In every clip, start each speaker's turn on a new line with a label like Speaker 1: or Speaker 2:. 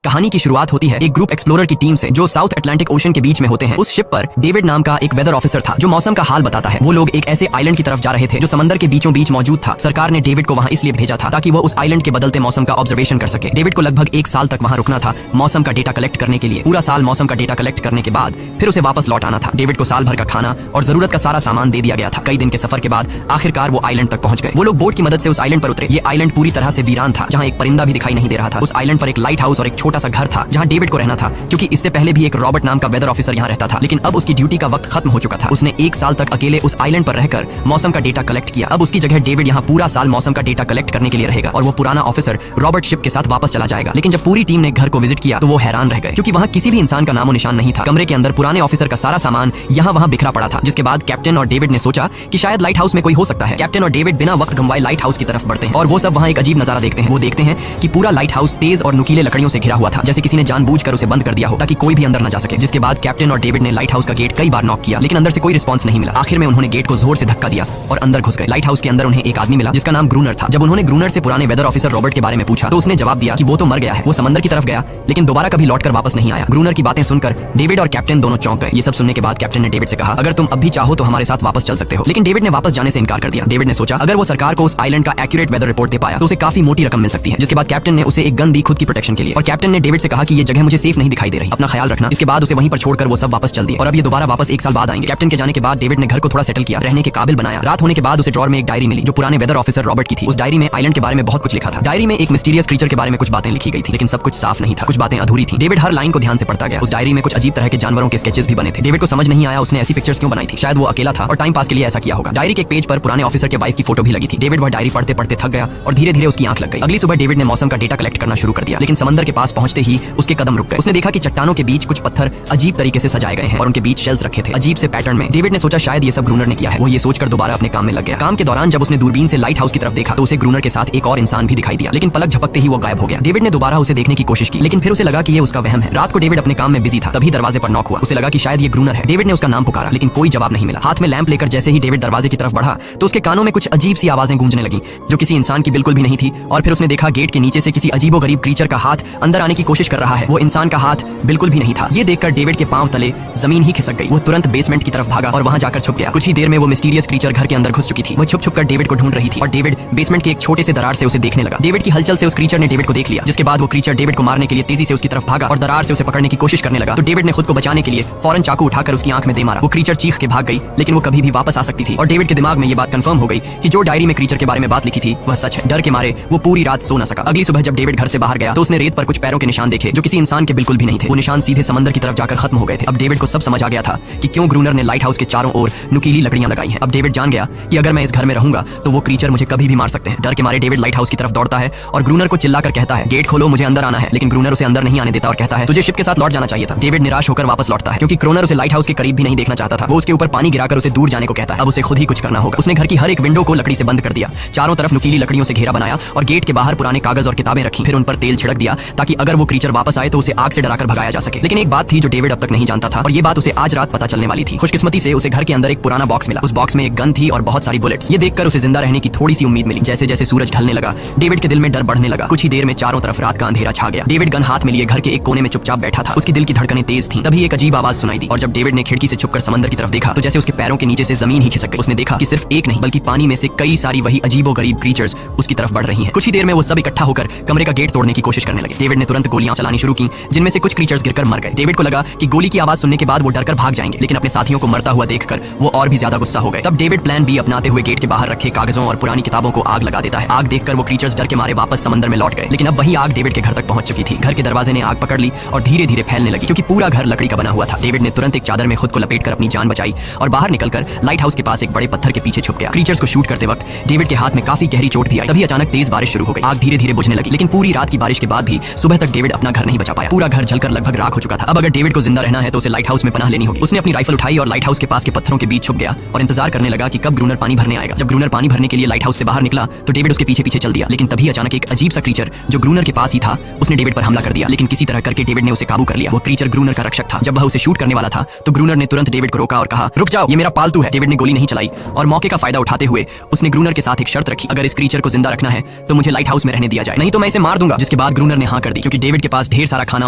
Speaker 1: कहानी की शुरुआत होती है एक ग्रुप एक्सप्लोरर की टीम से जो साउथ अटलांटिक ओशन के बीच में होते हैं। उस शिप पर डेविड नाम का एक वेदर ऑफिसर था जो मौसम का हाल बताता है। वो लोग एक ऐसे आइलैंड की तरफ जा रहे थे जो समंदर के बीचों बीच मौजूद था। सरकार ने डेविड को वहाँ इसलिए भेजा था ताकि वो उस आइलैंड के बदलते मौसम का ऑब्जर्वेशन कर सके। डेविड को लगभग 1 साल तक वहाँ रुकना था मौसम का डेटा कलेक्ट करने के लिए। पूरा साल मौसम का डेटा कलेक्ट करने के बाद फिर उसे वापस लौट आना था। डेविड को साल भर का खाना और जरूरत का सारा सामान दे दिया गया था। कई दिन के सफर के बाद आखिरकार वो आइलैंड तक पहुंच गए। वो लोग बोट की मदद से उस आइलैंड पर उतरे। ये आइलैंड पूरी तरह से वीरान था जहाँ एक परिंदा भी दिखाई नहीं दे रहा था। उस आइलैंड पर एक लाइट हाउस और एक छोटा सा घर था जहाँ डेविड को रहना था, क्योंकि इससे पहले भी एक रॉबर्ट नाम का वेदर ऑफिसर यहाँ रहता था। लेकिन अब उसकी ड्यूटी का वक्त खत्म हो चुका था। उसने 1 साल तक अकेले उस आइलैंड पर रहकर मौसम का डेटा कलेक्ट किया। अब उसकी जगह डेविड यहाँ पूरा साल मौसम का डेटा कलेक्ट करने के लिए रहेगा और वो पुराना ऑफिसर रॉबर्ट शिप के साथ वापस चला जाएगा। लेकिन जब पूरी टीम ने घर को विजिट किया तो वो हैरान रह गए, क्योंकि वहाँ किसी भी इंसान का नामो निशान नहीं था। कमरे के अंदर पुराने ऑफिसर का सारा सामान यहाँ वहाँ बिखरा पड़ा था। जिसके बाद कैप्टन और डेविड ने सोचा कि शायद लाइट हाउस में कोई हो सकता है। कैप्टन और डेविड बिना वक्त गंवाए लाइट हाउस की तरफ बढ़ते हैं और वो सब वहाँ एक अजीब नजारा देखते हैं। वो देखते हैं कि पूरा लाइट हाउस तेज और नुकीले लकड़ियों से घिरा हुआ था, जैसे किसी ने जानबूझकर उसे बंद कर दिया हो ताकि कोई भी अंदर न जा सके। जिसके बाद कैप्टन और डेविड ने लाइट हाउस का गेट कई बार नॉक किया, लेकिन अंदर से कोई रिस्पांस नहीं मिला। आखिर में उन्होंने गेट को जोर से धक्का दिया और अंदर घुस गए। लाइट हाउस के अंदर उन्हें एक आदमी मिला जिसका नाम ग्रूनर था। जब उन्होंने ग्रूनर से पुराने वेदर ऑफिसर रॉबर्ट के बारे में पूछा तो उसने जवाब दिया कि वो तो मर गया है। वो समंदर की तरफ गया लेकिन दोबारा कभी लौटकर वापस नहीं आया। ग्रूनर की बातें सुनकर डेविड और कैप्टन दोनों चौंक गए। ये सब सुनने के बाद कैप्टन ने डेविड से कहा, अगर तुम अब भी चाहो तो हमारे साथ वापस चल सकते हो। लेकिन डेविड ने वापस जाने से इनकार कर दिया। डेविड ने सोचा अगर वो सरकार को उस आइलैंड का एक्यूरेट वेदर रिपोर्ट दे पाया तो उसे काफी मोटी रकम मिल सकती है। जिसके बाद कैप्टन ने उसे एक गन दी खुद की प्रोटेक्शन के लिए, और कैप्टन ने डेविड से कहा कि ये जगह मुझे सेफ नहीं दिखाई दे रही, अपना ख्याल रखना। इसके बाद उसे वहीं पर छोड़कर वो सब वापस चल दिए और अब ये दोबारा वापस 1 साल बाद आएंगे। कैप्टन के जाने के बाद डेविड ने घर को थोड़ा सेटल किया, रहने के काबिल बनाया। रात होने के बाद उसे ड्रॉर में एक डायरी मिली जो पुराने वेदर ऑफिसर रॉबर्ट की थी। उस डायरी में आइलैंड के बारे में बहुत कुछ लिखा था। डायरी में एक मिस्टीरियस क्रीचर के बारे में कुछ बातें लिखी गई थी, लेकिन सब कुछ साफ नहीं था, कुछ बातें अधूरी थी। डेविड हर लाइन को ध्यान से पढ़ता गया। उस डायरी में कुछ अजीब तरह के जानवरों के स्केचेस भी बने थे। डेविड को समझ नहीं आया उसने ऐसी पिक्चर्स क्यों बनाई थी। शायद वो अकेला था और टाइम पास के लिए ऐसा किया होगा। डायरी के एक पेज पर पुराने ऑफिसर के वाइफ की फोटो भी लगी थी। डेविड वह डायरी पढ़ते पढ़ते थक गया और धीरे धीरे उसकी आंख लग गई। अगली सुबह डेविड ने मौसम का डेटा कलेक्ट करना शुरू कर दिया, लेकिन समंदर के पास पहुंचते ही उसके कदम रुक गए। उसने देखा कि चट्टानों के बीच कुछ पत्थर अजीब तरीके से सजाए गए हैं और उनके बीच शेल्स रखे थे अजीब से पैटर्न में। डेविड ने सोचा शायद ये सब ग्रूनर ने किया है। वो ये सोचकर दोबारा अपने काम में लग गया। काम के दौरान जब उसने दूरबीन से लाइट हाउस की तरफ देखा तो उसे ग्रूनर के साथ एक और इंसान भी दिखाई दिया, लेकिन पलक झपकते ही वो गायब हो गया। डेविड ने दोबारा उसे देखने की कोशिश की, लेकिन फिर उसे लगा कि ये उसका वहम है। रात को डेविड अपने काम में बिजी था, तभी दरवाजे पर नॉक हुआ। उसे लगा कि शायद ये ग्रूनर है। डेविड ने उसका नाम पुकारा, लेकिन कोई जवाब नहीं मिला। हाथ में लैंप लेकर जैसे ही डेविड दरवाजे की तरफ बढ़ा तो उसके कानों में कुछ अजीब सी आवाजें गूंजने लगी जो किसी इंसान की बिल्कुल भी नहीं थी। और फिर उसने देखा गेट के नीचे से किसी अजीबोगरीब क्रीचर का हाथ अंदर आने की कोशिश कर रहा है। वो इंसान का हाथ बिल्कुल भी नहीं था। ये देखकर डेविड के पांव तले जमीन ही खिसक गई। वो तुरंत बेसमेंट की तरफ भागा और वहां जाकर छुप गया। कुछ ही देर में वो मिस्टीरियस क्रीचर घर के अंदर घुस चुकी थी। वो छुप छुप कर डेविड को ढूंढ रही थी और डेविड बेसमेंट के एक छोटे से दरार से उसे देखने लगा। डेविड की हलचल से उस क्रीचर ने डेविड को देख लिया। जिसके बाद वो क्रीचर डेविड को मारने के लिए तेजी से उसकी तरफ भागा और दरार से उसे पकड़ने की कोशिश करने लगा। तो डेविड ने खुद को बचाने के लिए फौरन चाकू उठाकर उसकी आंख में दे मारा। वो क्रीचर चीख के भाग गई, लेकिन वो कभी भी वापस आ सकती थी। और डेविड के दिमाग में ये बात कंफर्म हो गई कि जो डायरी में क्रीचर के बारे में बात लिखी थी वह सच है। डर के मारे वो पूरी रात सो न सका। अगली सुबह जब डेविड घर से बाहर गया तो उसने रेत पर कुछ पैरों के निशान देखे जो किसी इंसान के बिल्कुल भी नहीं थे। वो निशान सीधे समंदर की तरफ जाकर खत्म हो गए थे। अब डेविड को सब समझ आ गया था कि क्यों ग्रूनर ने लाइट हाउस के चारों ओर नुकीली लकड़ियां लगाई हैं। अब डेविड जान गया कि अगर मैं इस घर में रहूंगा तो वो क्रीचर मुझे कभी भी मार सकते हैं। डर के मारे डेविड लाइट हाउस की तरफ दौड़ता है और ग्रूनर को चिल्लाकर कहता है, गेट खोलो, मुझे अंदर आना है। लेकिन ग्रूनर उसे अंदर नहीं आने देता और कहता है, तुझे शिप के साथ लौट जाना चाहिए था। डेविड निराश होकर वापस लौटता है क्योंकि ग्रूनर उसे लाइट हाउस के करीब भी नहीं देखना चाहता था। वो उसके ऊपर पानी गिराकर उसे दूर जाने को कहता है। अब उसे खुद ही कुछ करना होगा। उसने घर की हर एक विंडो को लकड़ी से बंद कर दिया, चारों तरफ नुकीली लकड़ियों से घेरा बनाया और गेट के बाहर पुराने कागज और किताबें रखी। फिर उन पर तेल छिड़क दिया ताकि अगर वो क्रीचर वापस आए तो उसे आग से डराकर भगाया जा सके। लेकिन एक बात थी जो डेविड अब तक नहीं जानता था और ये बात उसे आज रात पता चलने वाली थी। खुशकिस्मती से उसे घर के अंदर एक पुराना बॉक्स मिला। उस बॉक्स में एक गन थी और बहुत सारी बुलेट्स। ये देखकर उसे जिंदा रहने की थोड़ी सी उम्मीद मिली। जैसे जैसे सूरज ढलने लगा डेविड के दिल में डर बढ़ने लगा। कुछ ही देर में चारों तरफ रात का अंधेरा छा गया। डेविड गन हाथ में लिए घर के एक कोने में चुपचाप बैठा था। उसकी दिल की धड़कनें तेज थीं। तभी एक अजीब आवाज सुनाई दी और जब डेविड ने खिड़की से छुपकर समंदर की तरफ देखा तो जैसे उसके पैरों के नीचे से जमीन ही खिसक गई। उसने देखा कि सिर्फ एक नहीं बल्कि पानी में से कई सारी वही अजीबोगरीब क्रीचर्स उसकी तरफ बढ़ रही हैं। कुछ ही देर में वो सब इकट्ठा होकर कमरे का गेट तोड़ने की कोशिश करने लगे। डेविड ने तुरंत गोलियां चलानी शुरू की जिनमें से कुछ क्रीचर्स गिरकर मर गए। डेविड को लगा कि गोली की आवाज सुनने के बाद वो डरकर भाग जाएंगे, लेकिन अपने साथियों को मरता हुआ देखकर वो और भी ज्यादा गुस्सा हो गए। तब डेविड प्लान बी अपनाते हुए गेट के बाहर रखे कागजों और पुरानी किताबों को आग लगा देता है। आग देखकर वो क्रीचर्स डर के मारे वापस समंदर में लौट गए, लेकिन अब वही आग डेविड के घर तक पहुंच चुकी थी। घर के दरवाजे ने आग पकड़ ली और धीरे धीरे फैलने लगी क्योंकि पूरा घर लकड़ी का बना हुआ था। डेविड ने तुरंत एक चादर में खुद को लपेटकर अपनी जान बचाई और बाहर निकलकर लाइट हाउस के पास एक बड़े पत्थर के पीछे छुप गया। क्रीचर्स को शूट करते वक्त डेविड के हाथ में काफी गहरी चोट भी आई। तभी अचानक तेज बारिश शुरू हो गई। आग धीरे धीरे बुझने लगी, लेकिन पूरी रात की बारिश के बाद भी सुबह तक डेविड अपना घर नहीं बचा पाया। पूरा घर जलकर लगभग राख हो चुका था। अब अगर डेविड को जिंदा रहना है तो उसे लाइट हाउस में पनाह लेनी होगी। उसने अपनी राइफल उठाई और लाइट हाउस के पास के पत्थरों के बीच छुप गया और इंतजार करने लगा कि कब ग्रूनर पानी भरने आएगा। जब ग्रूनर पानी भरने के लिए लाइट हाउस से बाहर निकला तो डेविड उसके पीछे पीछे चल दिया, लेकिन तभी अचानक एक अजीब सा क्रीचर जो ग्रूनर के पास ही था उसने डेविड पर हमला कर दिया। लेकिन किसी तरह करके डेविड ने उसे काबू कर लिया। वो क्रीचर ग्रूनर का रक्षक था। जब वह उसे शूट करने वाला था तो ग्रूनर ने तुरंत डेविड को रोका और कहा, रुक जाओ, ये मेरा पालतू है। डेविड ने गोली नहीं चलाई और मौके का फायदा उठाते हुए उसने ग्रूनर के साथ एक शर्त रखी, अगर इस क्रीचर को जिंदा रखना है तो मुझे लाइट हाउस में रहने दिया जाए, नहीं तो मैं इसे मार दूंगा। जिसके बाद ग्रूनर ने हाँ कर दी क्योंकि क्योंकि डेविड के पास ढेर सारा खाना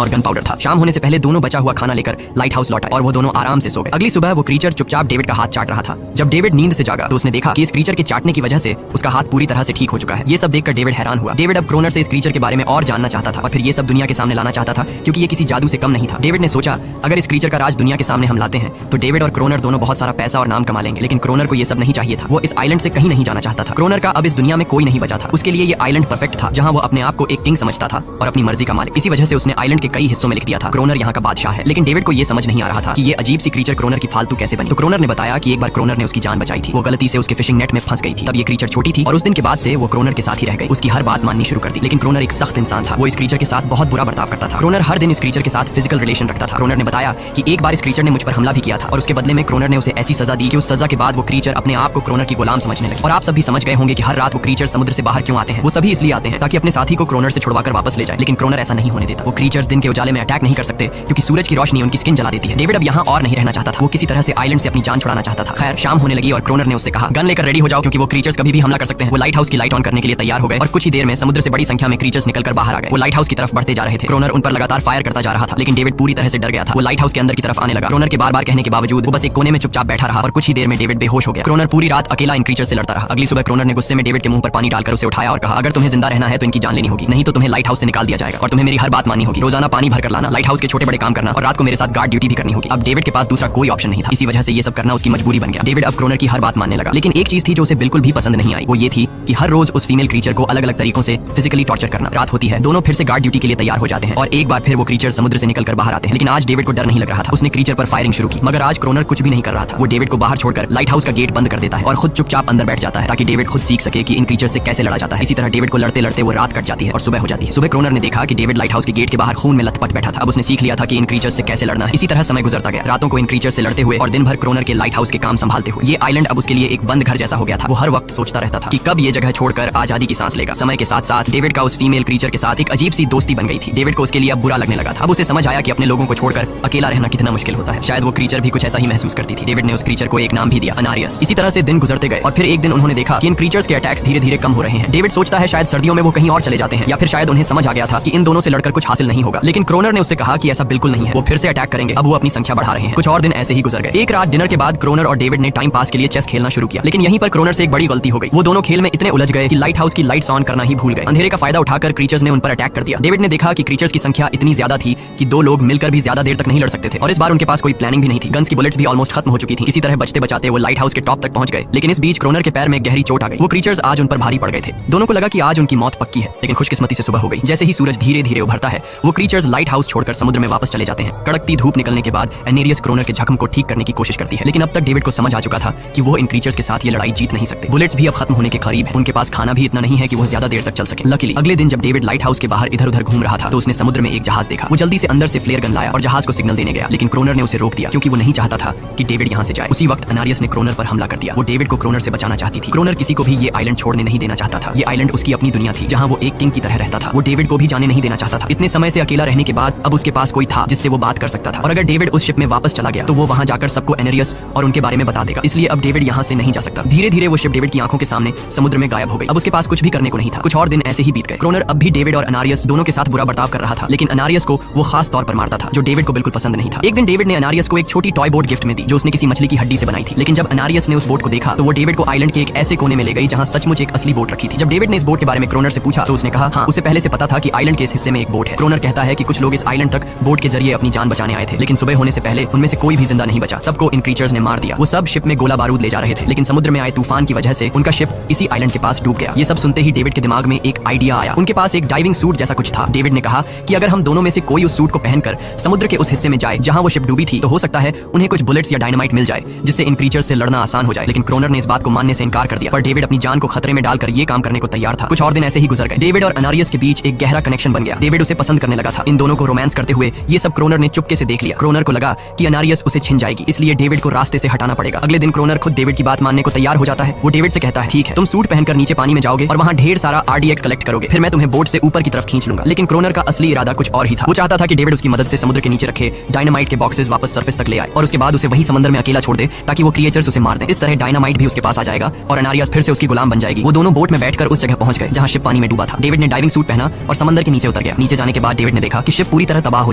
Speaker 1: और गन पाउडर था। शाम होने से पहले दोनों बचा हुआ खाना लेकर लाइट हाउस लौटा और वो दोनों आराम से सो गए। अगली सुबह वो क्रीचर चुपचाप डेविड का हाथ चाट रहा था। जब डेविड नींद से जागा तो उसने देखा कि इस क्रीचर के चाटने की वजह से उसका हाथ पूरी तरह से ठीक हो चुका है। ये सब देखकर डेविड हैरान हुआ। डेविड अब क्रोनर से इस क्रीचर के बारे में और जानना चाहता था और फिर ये सब दुनिया के सामने लाना चाहता था, क्योंकि ये किसी जादू से कम नहीं था। डेविड ने सोचा अगर इस क्रीचर का राज दुनिया के सामने हम लाते हैं तो डेविड और क्रोनर दोनों बहुत सारा पैसा और नाम कमा लेंगे। लेकिन क्रोनर को ये सब नहीं चाहिए था। वो इस आइलैंड से कहीं नहीं जाना चाहता था। क्रोनर का अब इस दुनिया में कोई नहीं बचा था। उसके लिए ये आइलैंड परफेक्ट था, जहां वो अपने आप को एक किंग समझता था और अपनी मर्जी का मालिक। इसी वजह से उसने आइलैंड के कई हिस्सों में लिख दिया था क्रोनर यहाँ का बादशाह है। लेकिन डेविड को ये समझ नहीं आ रहा था कि ये अजीब सी क्रीचर क्रोनर की फालतू कैसे बनी। तो क्रोनर ने बताया कि एक बार क्रोनर ने उसकी जान बचाई थी। वो गलती से उसके फिशिंग नेट में फंस गई थी। तब ये क्रीचर छोटी थी और उस दिन के बाद से वो क्रोनर के साथ ही रह गई। उसकी हर बात माननी शुरू कर दी। लेकिन क्रोनर एक सख्त इंसान था। वो इस क्रीचर के साथ बहुत बुरा बर्ताव करता था। क्रोनर हर दिन इस क्रीचर के साथ फिजिकल रिलेशन रखता था। क्रोनर ने बताया कि एक बार इस क्रीचर ने मुझ पर हमला भी किया था और उसके बदले में क्रोनर ने उसे ऐसी सजा दी कि उस सजा के बाद वो क्रीचर अपने आप को क्रोनर की गुलाम समझने लगे। और आप सभी समझ गए होंगे कि हर रात वो क्रीचर समुद्र से बाहर क्यों आते हैं। वो सभी इसलिए आते हैं ताकि अपने साथी को क्रोनर से छुड़वाकर वापस ले जाए। लेकिन क्रोनर ऐसा नहीं होने देता। वो क्रीचर्स दिन के उजाले में अटैक नहीं कर सकते क्योंकि सूरज की रोशनी उनकी स्किन जला देती है। डेविड अब यहाँ और नहीं रहना चाहता था। वो किसी तरह से आइलैंड से अपनी जान छुड़ाना चाहता था। खैर शाम होने लगी और क्रोनर ने उससे कहा गन लेकर रेडी हो जाओ, क्योंकि वो क्रीचर्स कभी भी हमला कर सकते हैं। वो लाइट हाउस की लाइट ऑन करने के लिए तैयार हो गए और कुछ ही देर में समुद्र से बड़ी संख्या में क्रीचर्स निकलकर बाहर आ गए। वो लाइट हाउस की तरफ बढ़ते जा रहे थे। क्रोनर उन पर लगातार फायर करता जा रहा था, लेकिन डेविड पूरी तरह से डर गया था। वो लाइट हाउस के अंदर की तरफ आने लगा। क्रोनर के बार-बार कहने के बावजूद वो बस एक कोने में चुपचाप बैठा रहा और कुछ ही देर में डेविड बेहोश हो गया। क्रोनर पूरी रात अकेला इन क्रीचर से लड़ता रहा। अगली सुबह क्रोनर ने गुस्से में डेविड के मुंह पर पानी डालकर उसे उठाया और कहा अगर तुम्हें जिंदा रहना है तो इनकी जान लेनी होगी, नहीं तो तुम्हें लाइट हाउस से निकाल दिया जाएगा और तुम्हें मेरी हर बात माननी होगी। रोजाना पानी भरकर लाना, लाइट हाउस के छोटे बड़े काम करना और रात को मेरे साथ गार्ड ड्यूटी भी करनी होगी। अब डेविड के पास दूसरा कोई ऑप्शन नहीं था। इसी वजह से ये सब करना उसकी मजबूरी बन गया। डेविड अब क्रोनर की हर बात मानने लगा। लेकिन एक चीज थी जो उसे बिल्कुल भी पसंद नहीं आई। वो ये थी कि हर रोज उस फीमेल क्रीचर को अलग अलग तरीकों से फिजिकली टॉर्चर करना। रात होती है, दोनों फिर से गार्ड ड्यूटी के लिए तैयार हो जाते हैं और एक बार फिर वो क्रीचर समुद्र से निकलकर बाहर आते हैं। लेकिन आज डेविड को डर नहीं लग रहा था। उसने क्रीचर पर फायरिंग शुरू की, मगर आज क्रोनर कुछ भी नहीं कर रहा था। वो डेविड को बाहर छोड़कर लाइट हाउस का गेट बंद कर देता है और खुद चुपचाप अंदर बैठ जाता है ताकि डेविड खुद सीख सके कि इन क्रीचर से कैसे लड़ा जाता है। इसी तरह डेविड को लड़ते लड़ते वो रात कट जाती है और सुबह हो जाती है। सुबह क्रोनर ने देखा कि डेविड लाइट हाउस के गेट के बाहर खून में लथपथ बैठा था। अब उसने सीख लिया था कि इन क्रीचर से कैसे लड़ना है। इसी तरह समय गुजरता गया। रातों को इन क्रीचर से लड़ते हुए और दिन भर क्रोनर के लाइट हाउस के काम संभालते हुए ये आइलैंड अब उसके लिए एक बंद घर जैसा हो गया था। वो हर वक्त सोचता रहता था कि कब ये जगह छोड़कर आजादी की सांस लेगा। समय के साथ साथ डेविड का उस फीमेल क्रीचर के साथ एक अजीब सी दोस्ती बन गई थी। डेविड को उसके लिए अब बुरा लगने लगा था। अब उसे समझ आया कि अपने लोगों को छोड़कर अकेला रहना कितना मुश्किल होता है। शायद वो क्रीचर भी कुछ ऐसा ही महसूस करती थी। डेविड ने उस क्रीचर को एक नाम भी दिया, अनारियस। इसी तरह से दिन गुजरते गए और फिर एक दिन उन्होंने देखा कि इन क्रीचर्स के अटैक्स धीरे धीरे कम हो रहे हैं। डेविड सोचता है शायद सर्दियों में वो कहीं और चले जाते हैं या फिर शायद उन्हें समझ आ गया था कि इन दोनों से लड़कर कुछ हासिल नहीं होगा। लेकिन क्रोनर ने उससे कहा कि ऐसा बिल्कुल नहीं है, वो फिर से अटैक करेंगे। अब वो अपनी संख्या बढ़ा रहे हैं। कुछ और दिन ऐसे ही गुजर गए। एक रात डिनर के बाद क्रोनर और डेविड ने टाइम पास के लिए चेस खेलना शुरू किया। लेकिन यहीं पर क्रोनर से एक बड़ी गलती हो गई। वो दोनों खेल में इतने उलझ गए कि लाइट हाउस की लाइट्स ऑन करना ही भूल गए। अंधेरे का फायदा उठाकर क्रीचर्स ने उन पर अटैक कर दिया। डेविड ने देखा कि क्रीचर्स की संख्या इतनी ज्यादा थी कि दो लोग मिलकर भी ज्यादा देर तक नहीं लड़ सकते थे और इस बार उनके पास कोई प्लानिंग भी नहीं थी। गन्स की बुलेट्स भी ऑलमोस्ट खत्म हो चुकी थी। किसी तरह बचते बचाते वो लाइट हाउस के टॉप तक पहुंच गए। लेकिन इस बीच क्रोनर के पैर में गहरी चोट आ गई। वो क्रीचर्स आज उन पर भारी पड़ गए थे। दोनों को लगा कि आज उनकी मौत पक्की है। लेकिन खुशकिस्मती से सुबह हो गई। जैसे ही सूरज धीरे धीरे उभरता है वो क्रीचर्स लाइट हाउस छोड़कर समुद्र में वापस चले जाते हैं। कड़कती धूप निकलने के बाद एनेरियस क्रोनर के जख्म को ठीक करने की कोशिश करती है। लेकिन अब तक डेविड को समझ आ चुका था कि वो इन क्रीचर्स के साथ ये लड़ाई जीत नहीं सकते। बुलेट्स भी अब खत्म होने के करीब है। उनके पास खाना भी इतना नहीं है कि वो ज्यादा देर तक चल सके। लकीली अगले दिन जब डेविड लाइट हाउस के बाहर इधर उधर घूम रहा था तो उसने समुद्र में एक जहाज देखा। वो जल्दी से अंदर से फ्लेयर गन लाया और जहाज को सिग्नल देने गया। लेकिन क्रोनर ने उसे रोक दिया क्योंकि वो नहीं चाहता था कि डेविड यहाँ से जाए। उसी वक्त अनारियस ने क्रोनर पर हमला कर दिया। वो डेविड को क्रोनर से बचाना चाहती थी। क्रोनर किसी को भी ये आइलैंड छोड़ने नहीं देना चाहता था। ये आइलैंड उसकी अपनी दुनिया थी जहाँ वो एक किंग की तरह रहता था। वो डेविड को भी जाने नहीं देना चाहता था। इतने समय से अकेला रहने के बाद अब उसके पास कोई था जिससे वो बात कर सकता था और अगर डेविड उस शिप में वापस चला गया तो वो वहाँ जाकर सबको एनेरियस और उनके बारे में बता देगा। इसलिए अब डेविड यहाँ से नहीं जा सकता। धीरे धीरे वो शिप डेविड की आंखों के सामने समुद्र में गायब हो गई। अब उसके पास कुछ भी करने को नहीं था। कुछ और दिन ऐसे ही बीत गए। क्रोनर अब भी डेविड और अनारियस दोनों के साथ बुरा बर्ताव कर रहा था। लेकिन अनारियस को वो खास तौर पर मारता था जो डेविड को बिल्कुल पसंद नहीं था। एक दिन डेविड ने अनारियस को एक छोटी टॉय बोट गिफ्ट में दी जो उसने किसी मछली की हड्डी से बनाई थी। लेकिन जब अनारियस ने उस बोट को देखा तो वो डेविड को आइलैंड के एक ऐसे कोने में ले गई जहाँ सचमुच एक असली बोट रखी थी। जब डेविड ने इस बोट के बारे में क्रोनर से पूछा तो उसने कहा हाँ, उसे पहले से पता था कि आइलैंड के इस हिस्से में एक बोट है। क्रोनर कहता है कि कुछ लोग इस आइलैंड तक बोट के जरिए अपनी जान बचाने आए थे, लेकिन सुबह होने से पहले उनमें से कोई भी जिंदा नहीं बचा। सबको इन क्रीचर्स ने मार दिया। वो सब शिप में गोला बारूद ले जा रहे थे, लेकिन समुद्र में आए तूफान की वजह से उनका शिप इसी आइलैंड के पास डूब गया। ये सब सुनते ही डेविड के दिमाग में एक आइडिया आया। उनके पास एक डाइविंग सूट जैसा कुछ था। डेविड ने कहा कि अगर हम दोनों में से कोई उस सूट को पहनकर समुद्र के उस हिस्से में जाए जहां वो शिप डूबी थी तो हो सकता है उन्हें कुछ बुलेट्स या डायनामाइट मिल जाए जिससे इन क्रीचर्स से लड़ना आसान हो जाए। लेकिन क्रोनर ने इस बात को मानने से इनकार कर दिया। पर डेविड अपनी जान को खतरे में डालकर ये काम करने को तैयार था। कुछ और दिन ऐसे ही गुजर गए। डेविड और अनारियस के बीच एक गहरा कनेक्शन बन गया। डेविड उसे पसंद करने लगा था। इन दोनों को रोमांस करते हुए ये सब क्रोनर ने चुपके से देख लिया। क्रोनर को लगा कि अनारियस उसे छिन जाएगी, इसलिए डेविड को रास्ते से हटाना पड़ेगा। अगले दिन क्रोनर खुद डेविड की बात मानने को तैयार हो जाता है। वो डेविड से कहता है ठीक है, तुम सूट पहनकर नीचे पानी में जाओगे और वहाँ ढेर सारा RDX कलेक्ट करोगे, फिर मैं तुम्हें बोट से ऊपर की तरफ खींच लूंगा। लेकिन क्रोनर का असली इरादा कुछ और ही था। वो चाहता था कि डेविड उसकी मदद से समुद्र के नीचे रखे डायनामाइट के बॉक्सेस वापस सरफेस तक ले आए और उसके बाद उसे वही समंदर में अकेला छोड़ दे ताकि वो क्रिएचर्स उसे मार दें। इस तरह डायनामाइट भी उसके पास आ जाएगा और अनारियस फिर से उसकी गुलाम बन जाएगी। वो दोनों बोट में बैठकर उस जगह पहुंच गए जहां शिप पानी में डूबा था। डेविड ने डाइविंग सूट पहना और समंदर के नीचे उतर गया। नीचे जाने के बाद डेविड ने देखा कि शिप पूरी तरह तबाह हो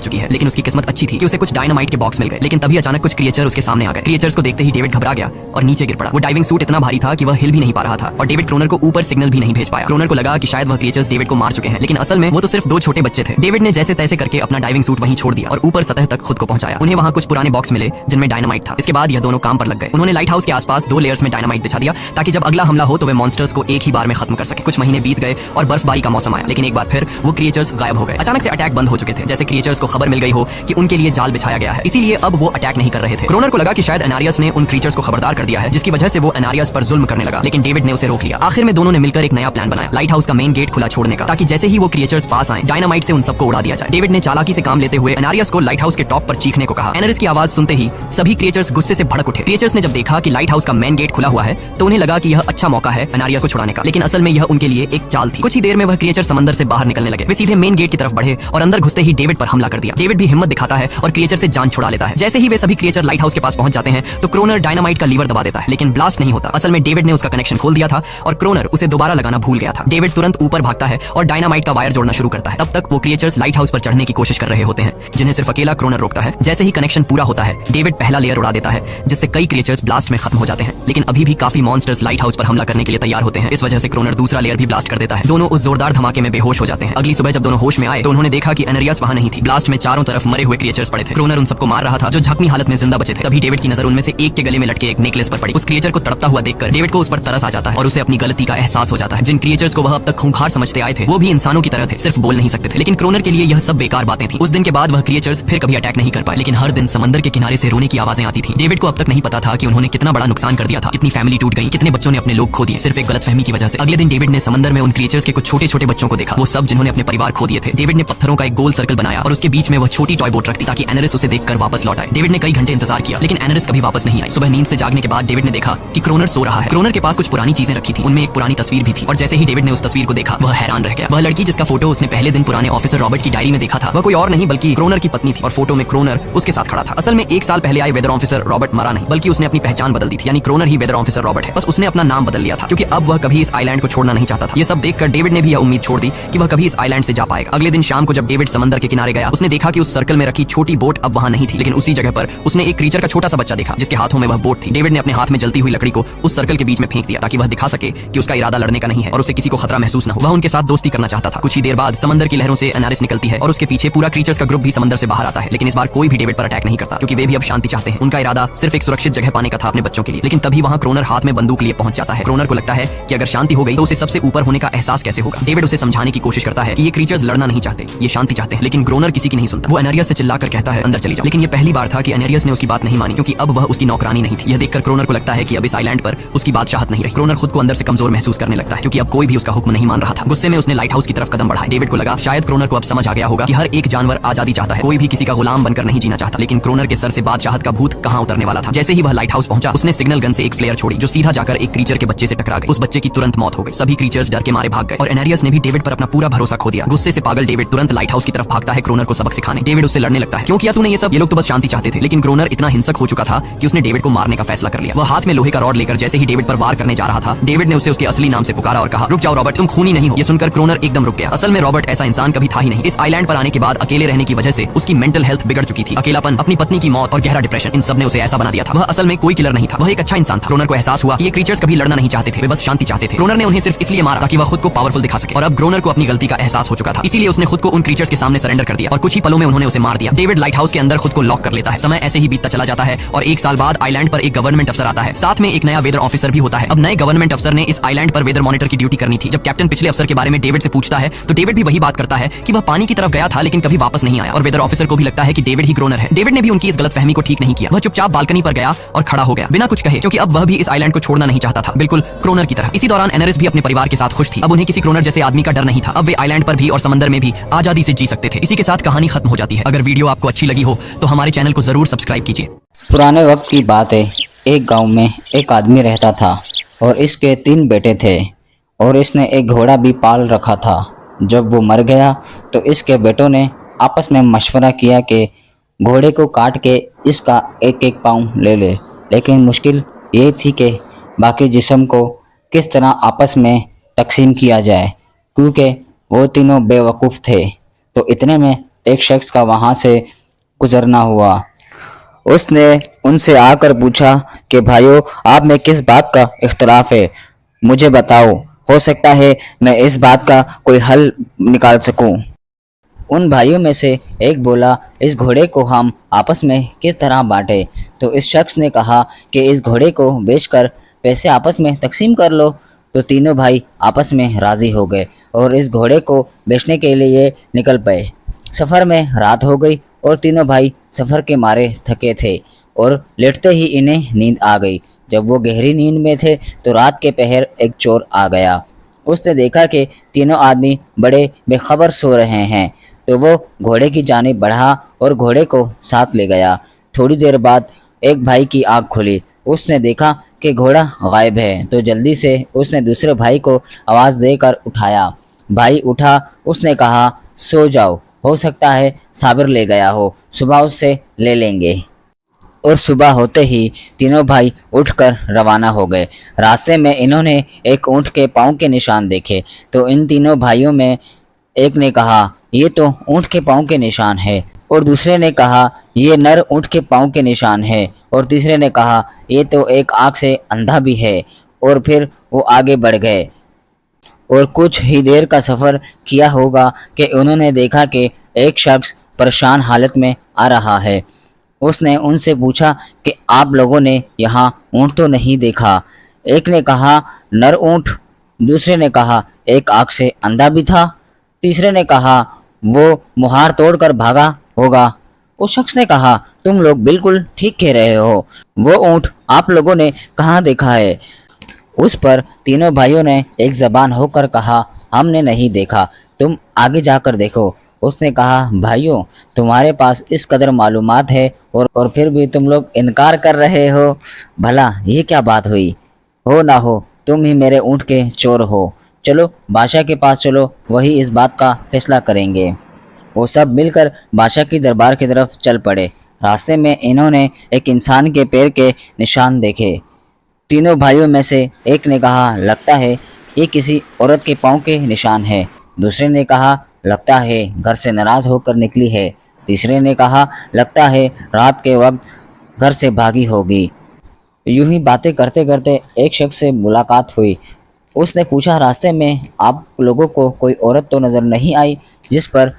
Speaker 1: चुकी है, लेकिन उसकी किस्मत अच्छी थी कि उसे कुछ डायनामाइट के बॉक्स मिल गए। लेकिन तभी अचानक कुछ क्रिएचर उसके सामने आ गए। क्रिएचर्स को देखते ही डेविड घबरा गया और नीचे गिर पड़ा। वो डाइविंग सूट इतना भारी था कि वह हिल भी नहीं पा रहा था और डेविड क्रोनर को ऊपर सिग्नल भी नहीं भेज पाया। क्रोनर को लगा कि शायद वह क्रिएचर्स डेविड को मार चुके हैं, लेकिन असल में वो तो सिर्फ 2 छोटे बच्चे थे। डेविड ने जैसे तैसे करके अपना डाइविंग सूट वहीं छोड़ दिया और ऊपर सतह तक खुद को पहुंचाया। उन्हें वहां कुछ पुराने बॉक्स मिले जिनमें डायनामाइट था। इसके बाद यह दोनों काम पर लग गए। उन्होंने लाइट हाउस के आसपास 2 लेयर्स में डायनामाइट बिछा दिया ताकि जब अगला हमला हो तो वे मॉन्स्टर्स को एक ही बार में खत्म कर सके। कुछ महीने बीत गए और बर्फबारी का मौसम आया, लेकिन एक बार फिर वो क्रिएचर्स गायब हो गए। अचानक से अटैक बंद हो चुके थे, जैसे क्रिएचर्स को खबर मिल गई हो कि उनके लिए जाल बिछाया गया है, इसीलिए अब वो अटैक नहीं कर रहे थे। क्रोनर को लगा कि शायद एनारियस ने उन क्रिएचर्स को खबरदार कर दिया है, जिसकी वजह से वो एनारियस पर जुल्म करने लगा, लेकिन डेविड ने उसे रोक लिया। आखिर में दोनों ने मिलकर एक नया प्लान बनाया, लाइट हाउस का मेन गेट खुला छोड़ने का, ताकि जैसे ही वो क्रिएचर्स पास आए डायनामाइट से उन सबको उड़ा दिया जाए। डेविड ने चालाकी से काम लेते हुए एनारियस को लाइट हाउस के टॉप पर चीखने को कहा। एनारियस की आवाज सुनते ही सभी क्रिएचर्स गुस्से से भड़क उठे। क्रिएचर्स ने जब देखा कि लाइट हाउस का मेन गेट खुला हुआ है तो उन्हें लगा कि यह अच्छा मौका है एनारियस को छुड़ाने का, लेकिन असल में यह उनके लिए एक चाल थी। कुछ ही देर में वह क्रिएचर समंदर से बाहर निकलने लगे। वे सीधे मेन गेट की तरफ बढ़े और अंदर घुसते ही डेविड पर हमला कर दिया। डेविड भी हिम्मत दिखाता है और क्रिएचर से जान छुड़ा लेता है। जैसे ही वे सभी क्रिएचर लाइट हाउस के पास पहुंच जाते हैं तो क्रोनर डायनामाइट का लीवर दबा देता है, लेकिन ब्लास्ट नहीं होता। असल में डेविड ने उसका कनेक्शन खोल दिया था और क्रोनर उसे दोबारा लगाना भूल गया था। डेविड तुरंत ऊपर भागता है और डायनामाइट का वायर जोड़ना शुरू करता है। तब तक वो क्रिएचर्स लाइट हाउस पर चढ़ने की कोशिश कर रहे होते हैं, जिन्हें सिर्फ अकेला क्रोनर रोकता है। जैसे ही कनेक्शन पूरा होता है डेविड पहला लेयर उड़ा देता है, जिससे कई क्रिएचर्स ब्लास्ट में खत्म हो जाते हैं, लेकिन अभी भी काफी मॉन्स्टर्स लाइट हाउस पर हमला करने के लिए तैयार होते हैं। इस वजह से क्रोनर दूसरा लेयर भी ब्लास्ट कर देता है। दोनों उस जोरदार धमाके में बेहोश हो जाते हैं। अगली सुबह जब दोनों होश में आए तो उन्होंने देखा कि एनारियस वहां नहीं थी। ब्लास्ट में चारों तरफ मरे हुए क्रिएचर्स पड़े थे। क्रोनर उन सबको मार रहा था जो जख्मी हालत में जिंदा बचे थे। तभी डेविड की नजर उनमें से एक के गले में लटके एक नेकलेस पर पड़ी। उस क्रिएचर को तड़पता हुआ देखकर डेविड को उस पर तरस आ जाता है और उसे अपनी गलती का एहसास हो जाता है। जिन क्रिएचर्स को वह अब तक खूंखार समझते आए थे वो भी इंसानों की तरह थे, सिर्फ बोल नहीं सकते थे। लेकिन क्रोनर के लिए यह सब बेकार बातें थी। उस दिन के बाद वह क्रिएचर्स फिर कभी अटैक नहीं कर पाए, लेकिन हर दिन समंदर के किनारे से रोने की आवाजें आती थी। डेविड को अब तक नहीं पता था कि उन्होंने कितना बड़ा नुकसान कर दिया था, कितनी फैमिली टूट गई, कितने बच्चों ने अपने लोग खो दिए सिर्फ एक गलतफहमी की वजह से। अगले दिन डेविड ने समंदर में उन क्रिएचर्स के कुछ छोटे छोटे बच्चों को देखा, वो सब जिन्होंने अपने परिवार खो दिए थे। डेविड ने पत्थरों का एक गोल सर्कल बनाया और उसके बीच में वह छोटी टॉय बोट रख दी ताकि एनारिस उसे देखकर वापस लौट आए। डेविड ने कई घंटे इंतजार किया, लेकिन एनारिस कभी वापस नहीं आई। सुबह नींद से जागने के बाद डेविड ने देखा कि क्रोनर सो रहा है। क्रोनर के पास कुछ पुरानी चीजें रखी थी, उनमें एक पुरानी तस्वीर भी थी और जैसे ही डेविड ने उस तस्वीर को देखा वह हैरान रह गया। वह लड़की जिसका फोटो उसने पहले दिन पुराने ऑफिसर रॉबर्ट की डायरी में देखा था, वह कोई और नहीं बल्कि क्रोनर की पत्नी थी और फोटो में क्रोनर उसके साथ खड़ा था। असल में 1 साल पहले आए वेदर ऑफिसर रॉबर्ट मरा नहीं, बल्कि उसने अपनी पहचान बदल दी थी, यानी क्रोनर ही वेदर ऑफिसर रॉबर्ट है। बस उसने अपना नाम बदल लिया था क्योंकि अब वह कभी इस आइलैंड को छोड़ना नहीं चाहता था। ये सब देखकर डेविड ने भी यह उम्मीद छोड़ दी कि वह कभी इस आइलैंड से जा पाएगा। अगले दिन शाम को जब डेविड समंदर के किनारे गया उसने देखा कि उस सर्कल में रखी छोटी बोट अब वहां नहीं थी, लेकिन उसी जगह पर उसने एक क्रीचर का छोटा सा बच्चा देखा जिसके हाथों में वह बोट थी। डेविड ने अपने हाथ में जलती हुई लकड़ी को उस सर्कल के बीच में फेंक दिया ताकि वह दिखा सके कि उसका इरादा लड़ने का नहीं है और उसे किसी को खतरा महसूस न हो। वह उनके साथ दोस्ती करना चाहता था। कुछ ही देर बाद समंदर की लहरों से एनारिस निकलती है और उसके पीछे पूरा क्रीचर्स का ग्रुप भी समंदर से बाहर आता है, लेकिन इस बार कोई भी डेविड पर अटैक नहीं करता क्योंकि वे भी अब शांति चाहते हैं। उनका इरादा सिर्फ एक सुरक्षित जगह पाने का था अपने बच्चों के लिए। लेकिन तभी वहां क्रोनर हाथ में बंदूक लिए पहुंच जाता है। क्रोनर को लगता है कि अगर शांति हो गई तो उसे सबसे ऊपर होने का एहसास कैसे होगा। डेविड उसे समझाने की कोशिश करता है कि ये क्रीचर्स लड़ना नहीं चाहते, ये शांति चाहते हैं, लेकिन क्रोनर किसी की नहीं सुनता। वो एनारियस से चिल्लाकर कहता है अंदर चली जाओ, लेकिन ये पहली बार था कि एनारियस ने उसकी बात नहीं मानी क्योंकि अब वह उसकी नौकरानी नहीं थी। यह देखकर क्रोनर को लगता है कि अब इस आइलैंड पर उसकी बादशाहत नहीं रही। क्रोनर खुद को अंदर से कमजोर महसूस करने लगता है क्योंकि अब कोई भी उसका हुक्म नहीं मान रहा था। गुस्से में उसने लाइट हाउस की तरफ कदम बढ़ाया। डेविड को लगा शायद क्रोनर को अब समझ आ गया होगा कि हर एक जानवर आजादी चाहता है, कोई भी किसी का गुलाम बनकर नहीं जीना चाहता। लेकिन क्रोनर के सर से बादशाहत का भूत कहां उतरने वाला था। जैसे ही वह लाइट हाउस पहुंचा उसने सिग्नल गन से एक फ्लेयर छोड़ी जो सीधा जाकर एक क्रीचर के बच्चे से टकरा गई। उस बच्चे की तुरंत मौत हो गई। सभी क्रीचर्स डर के मारे भाग गए और एनारियस ने भी डेविड पर अपना पूरा भरोसा खो दिया। गुस्से से पागल डेविड तुरंत लाइट हाउस की तरफ भागता है क्रोनर को सबक सिखाने। डेविड उससे लड़ने लगता है, क्यों किया तूने ये सब? ये लोग तो बस शांति चाहते थे। लेकिन क्रोनर इतना हिंसक हो चुका था कि उसने डेविड को मारने का फैसला कर लिया। वह हाथ में लोहे का रॉड लेकर जैसे ही डेविड पर वार करने जा रहा था डेविड ने उसे उसके असली नाम से पुकारा और कहा रुक जाओ रॉबर्ट, तुम खूनी नहीं हो। ये सुनकर क्रोनर एकदम रुक गया। असल में रॉबर्ट ऐसा इंसान कभी था ही नहीं। इस आइलैंड पर आने के बाद अकेले रहने की वजह से उसकी मेंटल हेल्थ बिगड़ चुकी थी। अकेलापन, अपनी पत्नी की मौत और गहरा डिप्रेशन, इन सब ने उसे ऐसा बना दिया था। वह असल में कोई किलर नहीं था, वह एक अच्छा इंसान था। क्रोनर को एहसास हुआ कि ये क्रीचर्स कभी लड़ना नहीं चाहते थे, वे बस शांति चाहते थे। क्रोनर ने उन्हें सिर्फ इसलिए मारा ताकि वह खुद को पावरफुल दिखा सके और अब क्रोनर को अपनी गलती का एहसास हो चुका था, इसीलिए उसने खुद को उन क्रीचर्स के सामने सरेंडर कर दिया और कुछ ही पलों में उन्होंने उसे मार दिया। डेविड लाइट हाउस के अंदर खुद को लॉक कर लेता है। समय ऐसे ही बीतता चला जाता है और 1 साल बाद आइलैंड पर एक गवर्नमेंट अफसर आता है, साथ में एक नया वेदर ऑफिसर भी होता है। अब नए गवर्नमेंट अफसर ने इस आइलैंड पर वेदर मॉनिटर की ड्यूटी करनी थी। जब कैप्टन पिछले अफसर के बारे में डेविड से पूछता है तो डेविड भी वही बात करता है कि वह पानी की तरफ गया था लेकिन कभी वापस नहीं आया और वेदर ऑफिसर को भी लगता है कि डेविड ही क्रोनर है। डेविड ने भी उनकी इस गलतफहमी को ठीक नहीं किया। वह चुपचाप बालकनी पर गया और खड़ा हो गया बिना कुछ कहे क्योंकि अब वह भी इस आइलैंड को छोड़ना नहीं चाहता था, बिल्कुल क्रोनर की तरह। इसी दौरान एनारिस भी अपने परिवार के साथ खुश थी। अब उन्हें किसी क्रोनर जैसे आदमी का डर नहीं था। अब वे आइलैंड पर भी और समंदर में भी आजादी से जी सकते थे। इसी के साथ कहानी खत्म हो जाती है। अगर वीडियो आपको अच्छी लगी हो तो हमारे चैनल को जरूर सब्सक्राइब कीजिए।
Speaker 2: पुराने वक्त की बात है। एक गांव में एक आदमी रहता था और इसके 3 बेटे थे और इसने एक घोड़ा भी पाल रखा था। जब वो मर गया तो इसके बेटों ने आपस में मशवरा किया कि घोड़े को काट के इसका एक एक पाँव ले ले, लेकिन मुश्किल ये थी कि बाकी जिस्म को किस तरह आपस में तकसीम किया जाए क्योंकि वो तीनों बेवकूफ़ थे। तो इतने में एक शख्स का वहां से गुजरना हुआ। उसने उनसे आकर पूछा कि भाइयों, आप में किस बात का इख्तलाफ है, मुझे बताओ, हो सकता है मैं इस बात का कोई हल निकाल सकूं। उन भाइयों में से एक बोला, इस घोड़े को हम आपस में किस तरह बांटे। तो इस शख्स ने कहा कि इस घोड़े को बेचकर पैसे आपस में तकसीम कर लो। तो तीनों भाई आपस में राजी हो गए और इस घोड़े को बेचने के लिए निकल पड़े। सफ़र में रात हो गई और तीनों भाई सफ़र के मारे थके थे और लेटते ही इन्हें नींद आ गई। जब वो गहरी नींद में थे तो रात के पहर एक चोर आ गया। उसने देखा कि तीनों आदमी बड़े बेखबर सो रहे हैं, तो वो घोड़े की जानिब बढ़ा और घोड़े को साथ ले गया। थोड़ी देर बाद एक भाई की आँख खुली। उसने देखा कि घोड़ा गायब है, तो जल्दी से उसने दूसरे भाई को आवाज़ देकर उठाया। भाई उठा। उसने कहा, सो जाओ, हो सकता है साबिर ले गया हो, सुबह उससे ले लेंगे। और सुबह होते ही तीनों भाई उठकर रवाना हो गए। रास्ते में इन्होंने एक ऊँट के पाँव के निशान देखे। तो इन तीनों भाइयों में एक ने कहा, ये तो ऊँट के पाँव के निशान है, और दूसरे ने कहा, ये नर ऊँट के पाँव के निशान है, और तीसरे ने कहा, ये तो एक आँख से अंधा भी है। और फिर वो आगे बढ़ गए और कुछ ही देर का सफ़र किया होगा कि उन्होंने देखा कि एक शख्स परेशान हालत में आ रहा है। उसने उनसे पूछा कि आप लोगों ने यहाँ ऊँट तो नहीं देखा। एक ने कहा, नर ऊँट। दूसरे ने कहा, एक आँख से अंधा भी था। तीसरे ने कहा, वो मुहार तोड़कर भागा होगा। उस शख्स ने कहा, तुम लोग बिल्कुल ठीक कह रहे हो, वो ऊँट आप लोगों ने कहाँ देखा है। उस पर तीनों भाइयों ने एक ज़बान होकर कहा, हमने नहीं देखा, तुम आगे जाकर देखो। उसने कहा, भाइयों, तुम्हारे पास इस कदर मालूमात है और फिर भी तुम लोग इनकार कर रहे हो। भला ये क्या बात हुई? हो ना हो तुम ही मेरे ऊँट के चोर हो। चलो बादशाह के पास चलो, वही इस बात का फैसला करेंगे। वो सब मिलकर बादशाह की दरबार की तरफ चल पड़े। रास्ते में इन्होंने एक इंसान के पैर के निशान देखे। तीनों भाइयों में से एक ने कहा, लगता है ये किसी औरत के पाँव के निशान है। दूसरे ने कहा, लगता है घर से नाराज़ होकर निकली है। तीसरे ने कहा, लगता है रात के वक्त घर से भागी होगी। यूं ही बातें करते करते एक शख्स से मुलाकात हुई। उसने पूछा, रास्ते में आप लोगों को कोई औरत तो नज़र नहीं आई? जिस पर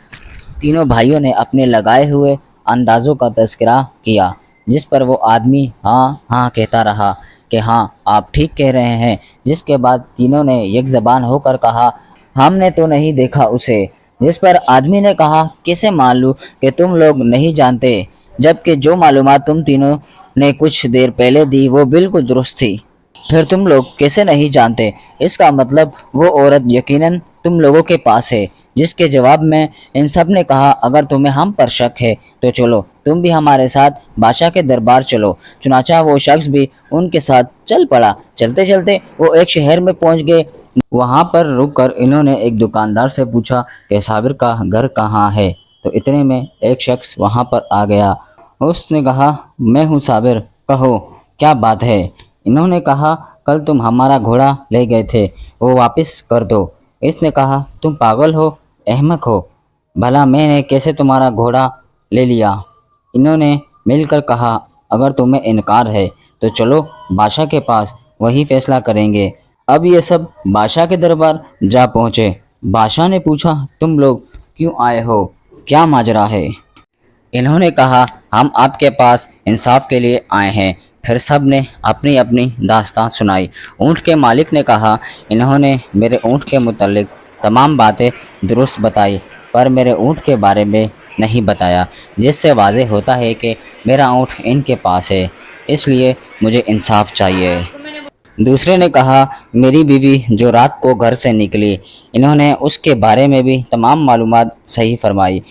Speaker 2: तीनों भाइयों ने अपने लगाए हुए अंदाज़ों का तज़किरा किया, जिस पर वो आदमी हाँ हाँ कहता रहा कि हाँ आप ठीक कह रहे हैं। जिसके बाद तीनों ने एक ज़बान होकर कहा, हमने तो नहीं देखा उसे। जिस पर आदमी ने कहा, कैसे मान लूँ कि तुम लोग नहीं जानते, जबकि जो मालूमात तुम तीनों ने कुछ देर पहले दी वो बिल्कुल दुरुस्त थी। फिर तुम लोग कैसे नहीं जानते? इसका मतलब वो औरत यकीनन तुम लोगों के पास है। जिसके जवाब में इन सब ने कहा, अगर तुम्हें हम पर शक है तो चलो तुम भी हमारे साथ बादशाह के दरबार चलो। चुनाचा वो शख्स भी उनके साथ चल पड़ा। चलते चलते वो एक शहर में पहुंच गए। वहां पर रुककर इन्होंने एक दुकानदार से पूछा कि साबिर का घर कहाँ है। तो इतने में एक शख्स वहां पर आ गया। उसने कहा, मैं हूँ साबिर, कहो क्या बात है? इन्होंने कहा, कल तुम हमारा घोड़ा ले गए थे, वो वापस कर दो। इसने कहा, तुम पागल हो, अहमक हो, भला मैंने कैसे तुम्हारा घोड़ा ले लिया? इन्होंने मिलकर कहा, अगर तुम्हें इनकार है तो चलो बादशाह के पास, वही फैसला करेंगे। अब ये सब बादशाह के दरबार जा पहुँचे। बादशाह ने पूछा, तुम लोग क्यों आए हो, क्या माजरा है? इन्होंने कहा, हम आपके पास इंसाफ के लिए आए हैं। फिर सब ने अपनी अपनी दास्तान सुनाई। ऊँट के मालिक ने कहा, इन्होंने मेरे ऊँट के मुतालिक तमाम बातें दुरुस्त बताई, पर मेरे ऊँट के बारे में नहीं बताया, जिससे वाज़ेह होता है कि मेरा ऊँट इनके पास है, इसलिए मुझे इंसाफ चाहिए। दूसरे ने कहा, मेरी बीवी जो रात को घर से निकली, इन्होंने उसके बारे में भी तमाम मालूमात सही फरमाई,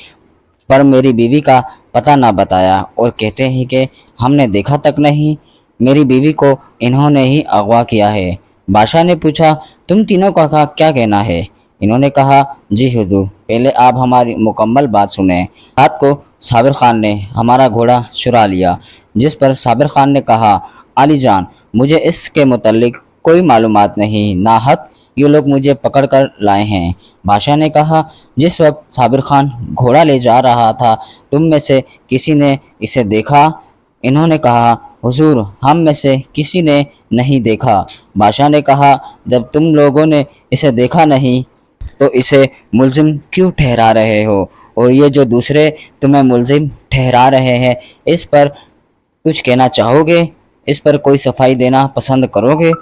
Speaker 2: पर मेरी बीवी का पता ना बताया और कहते हैं कि हमने देखा तक नहीं। मेरी बीवी को इन्होंने ही अगवा किया है। बादशाह ने पूछा, तुम तीनों का क्या कहना है? इन्होंने कहा, जी हुजूर, पहले आप हमारी मुकम्मल बात सुने। रात को साबिर खान ने हमारा घोड़ा चुरा लिया। जिस पर साबिर खान ने कहा, आली जान, मुझे इसके मुतल्लिक कोई मालूमात नहीं, ना हक ये लोग मुझे पकड़ कर लाए हैं। बादशाह ने कहा, जिस वक्त साबिर खान घोड़ा ले जा रहा था तुम में से किसी ने इसे देखा? इन्होंने कहा, हुजूर हम में से किसी ने नहीं देखा। बादशाह ने कहा, जब तुम लोगों ने इसे देखा नहीं तो इसे मुलजिम क्यों ठहरा रहे हो? और ये जो दूसरे तुम्हें मुलजिम ठहरा रहे हैं इस पर कुछ कहना चाहोगे? इस पर कोई सफाई देना पसंद करोगे?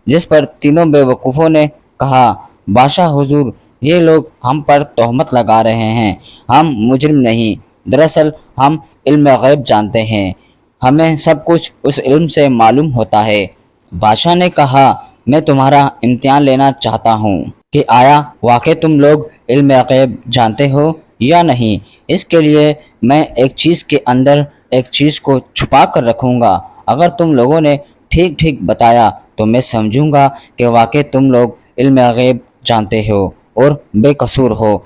Speaker 2: जिस पर तीनों बेवकूफ़ों ने कहा, बादशाह हुजूर ये लोग हम पर तोहमत लगा रहे हैं, हम मुजरिम नहीं, दरअसल हम इल्म गैब जानते हैं, हमें सब कुछ उस इल्म से मालूम होता है। बादशाह ने कहा, मैं तुम्हारा इम्तिहान लेना चाहता हूँ कि आया वाकई तुम लोग इल्म गैब जानते हो या नहीं। इसके लिए मैं एक चीज़ के अंदर एक चीज़ को छुपा कर रखूँगा। अगर तुम लोगों ने ठीक ठीक बताया तो मैं समझूंगा कि वाकई तुम लोग इल्म गैब जानते हो और बेकसूर हो।